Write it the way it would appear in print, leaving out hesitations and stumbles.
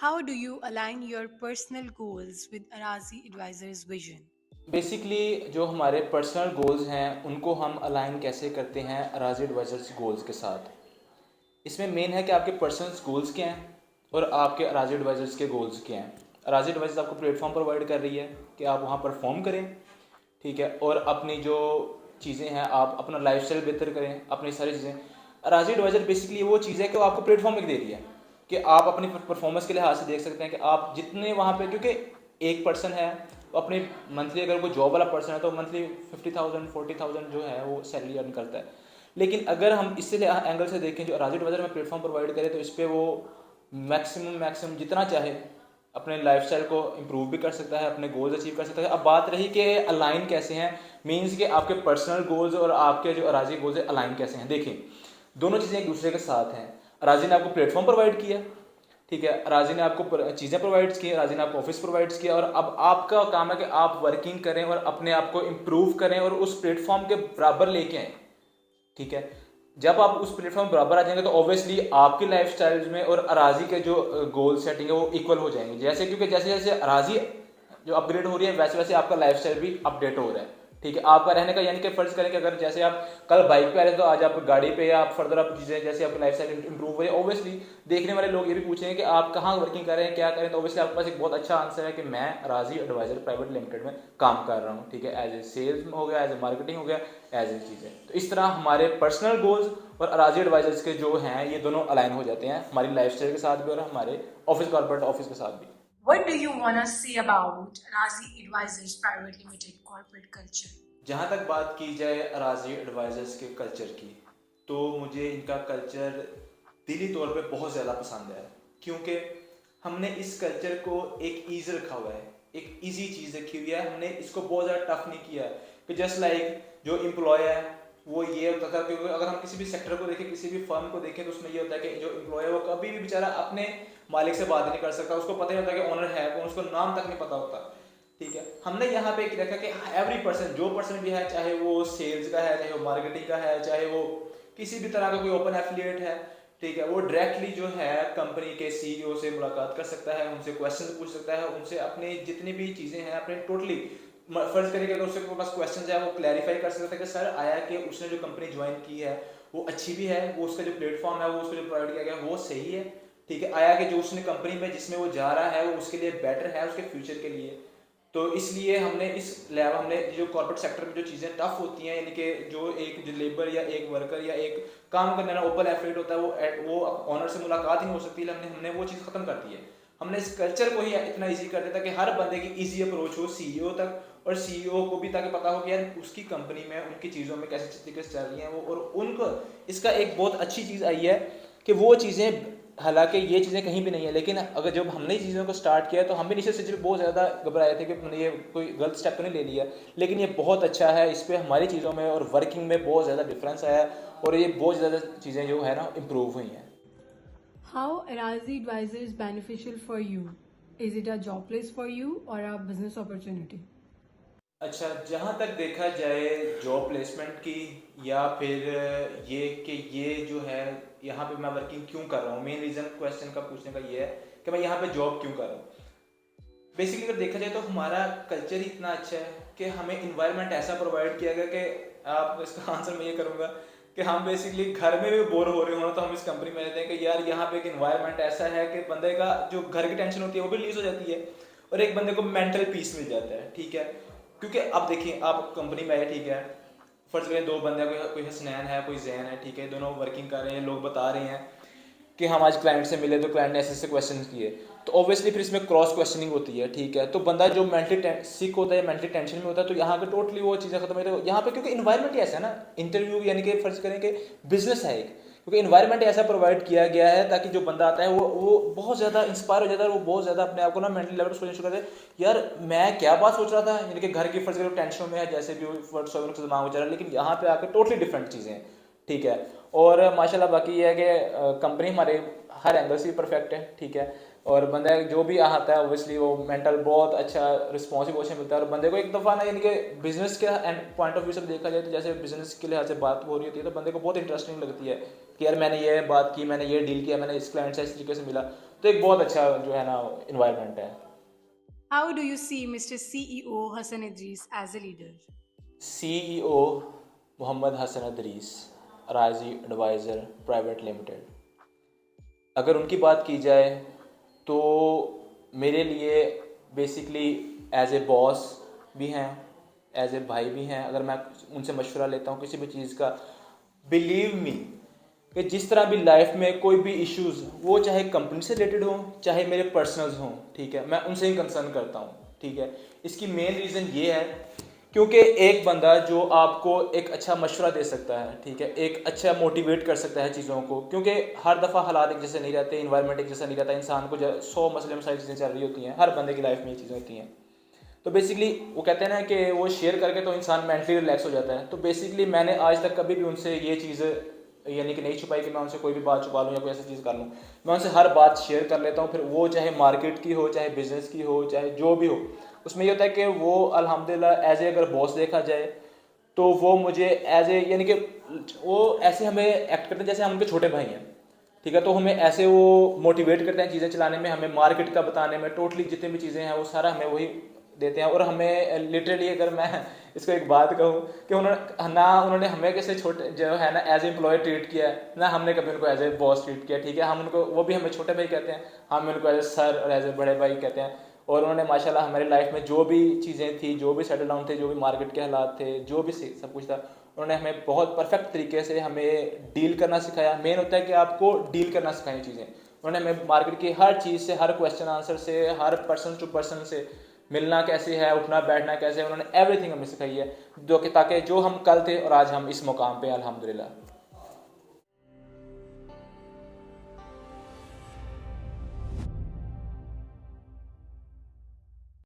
How do you align your personal goals with Arazi Advisors' vision? Basically जो हमारे personal goals हैं उनको हम अलाइन कैसे करते हैं अराजी एडवाइजर्स गोल्स के साथ। इसमें मेन है कि आपके पर्सनल गोल्स क्या हैं और आपके अराजी एडवाइजर्स के गोल्स क्या हैं। अराजी एडवाइजर्स आपको प्लेटफॉर्म प्रोवाइड कर रही है कि आप वहाँ परफॉर्म करें, ठीक है, और अपनी जो चीज़ें हैं आप अपना लाइफस्टाइल बेहतर करें, अपनी सारी चीज़ें। अराजी एडवाइजर बेसिकली वो चीज़ है कि वो आपको प्लेटफॉर्म एक दे रही है कि आप अपनी परफॉर्मेंस के लिहाज से देख सकते हैं कि आप जितने वहाँ पे, क्योंकि एक पर्सन है वो अपनी मंथली, अगर कोई जॉब वाला पर्सन है तो मंथली 50,000 40,000 जो है वो सैलरी अर्न करता है। लेकिन अगर हम इससे एंगल से देखें जो अराजी एडवाइजर में प्लेटफॉर्म प्रोवाइड करे तो इस पर वो मैक्सिमम जितना चाहे अपने लाइफस्टाइल को इम्प्रूव भी कर सकता है, अपने गोल्स अचीव कर सकता है। अब बात रही कि अलाइन कैसे हैं, मीन्स कि आपके पर्सनल गोल्स और आपके जो अराजी गोल्स है अलाइन कैसे हैं। देखिए, दोनों चीज़ें एक दूसरे के साथ हैं। अराजी ने आपको प्लेटफॉर्म प्रोवाइड किया, ठीक है, राजी ने आपको चीज़ें प्रोवाइड की, राजी ने आपको ऑफिस प्रोवाइड किया, और अब आपका काम है कि आप वर्किंग करें और अपने आप को इम्प्रूव करें और उस प्लेटफॉर्म के बराबर लेके आए, ठीक है। जब आप उस प्लेटफॉर्म बराबर आ जाएंगे तो ऑब्वियसली आपकी लाइफ स्टाइल में और अराजी के जो गोल सेटिंग है वो इक्वल हो जाएंगे। जैसे क्योंकि जैसे जैसे अराजी जो अपग्रेड हो रही है वैसे वैसे आपका लाइफ स्टाइल भी अपडेट हो रहा है, ठीक है। आपका रहने का यानी कि फर्ज करें कि अगर जैसे आप कल बाइक पे आ रहे तो आज आप गाड़ी पे, या आप फर्दर आप चीज़ें जैसे आपकी लाइफ स्टाइल इंप्रूव हो रही है, ऑब्वियसली देखने वाले लोग ये भी पूछेंगे कि आप कहाँ वर्किंग कर रहे हैं, क्या करें, तो ऑब्वियसली आपके पास एक बहुत अच्छा आंसर है कि मैं राजी एडवाइजर प्राइवेट लिमिटेड में काम कर रहा हूँ, ठीक है। एज ए सेल्स हो गया, एज ए मार्केटिंग हो गया, एज ए चीज़ें। तो इस तरह हमारे पर्सनल गोल्स और अराजी एडवाइजर्स के जो हैं ये दोनों अलाइन हो जाते हैं हमारी लाइफ स्टाइल के साथ भी और हमारे ऑफिस कॉर्पोरेट ऑफिस के साथ भी। What do you want to say about Arazi Advisors Private Limited corporate culture? जहाँ तक बात की जाए अराजी एडवाइजर्स के कल्चर की, तो मुझे इनका कल्चर दिली तौर पे बहुत ज़्यादा पसंद है, क्योंकि हमने इस कल्चर को एक ईज रखा हुआ है, एक इजी चीज़ रखी हुई है। हमने इसको बहुत ज़्यादा टफ नहीं किया है कि जस्ट लाइक जो एम्प्लॉय है वो ये होता था, क्योंकि अगर हम किसी भी सेक्टर को देखें, किसी भी फर्म को देखें, तो उसमें ये होता है कि जो एम्प्लॉय है वो कभी भी बेचारा अपने मालिक से बात नहीं कर सकता, उसको पता नहीं होता कि ओनर है कौन, उसको नाम तक नहीं पता होता, ठीक है। हमने यहाँ पे एक रखा कि एवरी पर्सन, जो पर्सन भी है, चाहे वो सेल्स का है, चाहे वो मार्केटिंग का है, चाहे वो किसी भी तरह का कोई ओपन एफिलिएट है, ठीक है, वो डायरेक्टली जो है कंपनी के सीईओ से मुलाकात कर सकता है, उनसे क्वेश्चन पूछ सकता है, उनसे अपनी जितनी भी चीज़ें हैं अपने टोटली फर्ज करें कि अगर उसके पास क्वेश्चन है वो क्लैरिफाई कर सकता है कि सर आया कि उसने जो कंपनी ज्वाइन की है वो अच्छी भी है, वो उसका जो प्लेटफॉर्म है वो उसको जो प्रोवाइड किया गया है वो सही है, ठीक है। आया कि जो उसने कंपनी में जिसमें वो जा रहा है वो उसके लिए बेटर है उसके फ्यूचर के लिए। तो इसलिए हमने इस लेवल, हमने जो कॉर्पोरेट सेक्टर में जो चीज़ें टफ होती हैं, यानी कि जो एक जो लेबर या एक वर्कर या एक काम करने वाला ओपन एफिलिएट होता है वो ऑनर से मुलाकात ही नहीं हो सकती, हमने हमने वो चीज़ ख़त्म कर दी है। हमने इस कल्चर को ही इतना ईजी कर दिया था कि हर बंदे की ईजी अप्रोच हो सीईओ तक, और सीईओ को भी ताकि पता हो कि यार उसकी कंपनी में उनकी चीज़ों में कैसे तरीके से चल रही हैं वो, और उनको इसका एक बहुत अच्छी चीज़ आई है कि वो चीज़ें, हालांकि ये चीज़ें कहीं भी नहीं है, लेकिन अगर जब हमने चीज़ों को स्टार्ट किया तो हम भी नीचे से बहुत ज़्यादा घबराए थे कि मैंने ये कोई गलत स्टेप तो नहीं ले लिया, लेकिन ये बहुत अच्छा है। इस पर हमारी चीज़ों में और वर्किंग में बहुत ज़्यादा डिफरेंस आया और ये बहुत ज़्यादा चीज़ें जो है ना इम्प्रूव हुई हैं। How Arazi Advisor is beneficial for you? Is it a job place for you or a business opportunity? अच्छा, जहाँ तक देखा जाए जॉब प्लेसमेंट की, या फिर ये कि ये जो है यहाँ पे मैं वर्किंग क्यों कर रहा हूँ, मेन रीज़न क्वेश्चन का पूछने का ये है कि मैं यहाँ पे जॉब क्यों कर रहा हूँ। बेसिकली अगर देखा जाए तो हमारा कल्चर ही इतना अच्छा है कि हमें इन्वायरमेंट ऐसा प्रोवाइड किया गया कि आप इसका आंसर मैं ये करूँगा कि हम बेसिकली घर में भी बोर हो रहे हो तो हम इस कंपनी में रहते हैं कि यार यहाँ पे एक इन्वायरमेंट ऐसा है कि बंदे का जो घर की टेंशन होती है वो भी रिलीज हो जाती है और एक बंदे को मेंटल पीस मिल जाता है, ठीक है। क्योंकि अब देखिए आप कंपनी में आए, ठीक है, फर्ज करें दो बंदे, कोई हसनैन है कोई जैन है, ठीक है, दोनों वर्किंग कर रहे हैं, लोग बता रहे हैं कि हम आज क्लाइंट से मिले तो क्लाइंट ने ऐसे ऐसे क्वेश्चन किए, तो ऑब्वियसली फिर इसमें क्रॉस क्वेश्चनिंग होती है, ठीक है। तो बंदा जो मेंटली सिक होता है, मेंटली टेंशन में होता है, तो यहाँ पे टोटली वो चीज़ें खत्म होती है यहाँ पे, क्योंकि इन्वायरमेंट ही ऐसा है ना, इंटरव्यू यानी कि फर्ज करें कि बिजनेस है एक, क्योंकि इन्वायरमेंट ऐसा प्रोवाइड किया गया है ताकि जो बंदा आता है वो बहुत ज़्यादा इंस्पायर हो जाता है, वो बहुत ज़्यादा अपने आप को ना मेंटली लेवल पर सोचना शुरू करता है, यार मैं क्या बात सोच रहा था, यानी कि घर की फर्ज करें टेंशन में है जैसे भी दिमाग में चल रहा है, लेकिन यहाँ पे आकर टोटली डिफरेंट चीज़ें हैं, ठीक है। और माशाल्लाह बाकी ये है कि कंपनी हमारे हर एंगल से परफेक्ट है, ठीक है। और बंदा जो भी आता है ऑब्वियसली वो मेंटल बहुत अच्छा रिस्पॉन्स भी बहुत मिलता है, और बंदे को एक दफ़ा ना यानी कि बिजनेस के एंड पॉइंट ऑफ व्यू से देखा जाए तो जैसे बिजनेस के लिहाज से बात हो रही होती है तो बंदे को बहुत इंटरेस्टिंग लगती है कि यार मैंने ये बात की, मैंने ये डील किया, मैंने इस क्लाइंट से इस तरीके से मिला, तो एक बहुत अच्छा जो है ना इन्वायरमेंट है। How do you see Mr. CEO Hassan Idris as a leader? CEO Mohammad Hasan Adris, राजी एडवाइज़र प्राइवेट लिमिटेड, अगर उनकी बात की जाए तो मेरे लिए बेसिकली एज ए बॉस भी हैं, एज ए भाई भी हैं। अगर मैं उनसे मशवरा लेता हूँ किसी भी चीज़ का, बिलीव मी कि जिस तरह भी लाइफ में कोई भी इश्यूज़, वो चाहे कंपनी से रिलेटेड हो चाहे मेरे पर्सनल्स हों, ठीक है, मैं उनसे ही कंसर्न करता हूँ, ठीक है। इसकी मेन रीज़न ये है क्योंकि एक बंदा जो आपको एक अच्छा मशवरा दे सकता है, ठीक है, एक अच्छा मोटिवेट कर सकता है चीज़ों को, क्योंकि हर दफ़ा हालात एक जैसे नहीं रहते, इन्वायरमेंट एक जैसा नहीं रहता, इंसान को 100 मसले मसाइल चीज़ें चल रही होती हैं, हर बंदे की लाइफ में ये चीज़ें होती हैं। तो बेसिकली वो कहते हैं ना कि वो शेयर करके तो इंसान मेंटली रिलैक्स हो जाता है। तो बेसिकली मैंने आज तक कभी भी उनसे ये चीज़ यानी कि नहीं छुपाई कि मैं उनसे कोई भी बात छुपा लूँ या कोई ऐसी चीज़ कर लूँ। मैं उनसे हर बात शेयर कर लेता हूँ, फिर वो चाहे मार्केट की हो, चाहे बिज़नेस की हो, चाहे जो भी हो। उसमें ये होता है कि वो अल्हम्दुलिल्लाह एज ए अगर बॉस देखा जाए तो वो मुझे एज ए यानी कि वो ऐसे हमें एक्ट करते हैं जैसे हम उनके छोटे भाई हैं, ठीक है। तो हमें ऐसे वो मोटिवेट करते हैं चीज़ें चलाने में, हमें मार्केट का बताने में, टोटली जितनी भी चीज़ें हैं वो सारा हमें वही देते हैं। और हमें लिटरली अगर मैं इसको एक बात कहूँ कि उन्होंने हमें कैसे छोटे जो है ना एज एम्प्लॉय ट्रीट किया है ना, हमने कभी उनको एज ए बॉस ट्रीट किया, ठीक है। हम उनको, वो भी हमें छोटे भाई कहते हैं, हम उनको एज ए सर और एज ए बड़े भाई कहते हैं। और उन्होंने माशाल्लाह हमारी लाइफ में जो भी चीज़ें थी, जो भी सेटल डाउन थे, जो भी मार्केट के हालात थे, जो भी सब कुछ था, उन्होंने हमें बहुत परफेक्ट तरीके से हमें डील करना सिखाया। मेन होता है कि आपको डील करना सिखाएं चीज़ें। उन्होंने हमें मार्केट की हर चीज़ से, हर क्वेश्चन आंसर से, हर पर्सन टू पर्सन से मिलना कैसे है, उठना बैठना कैसे है, उन्होंने एवरीथिंग हमें सिखाई है, जो कि ताकि जो हम कल थे और आज हम इस मुकाम पे अल्हम्दुलिल्लाह।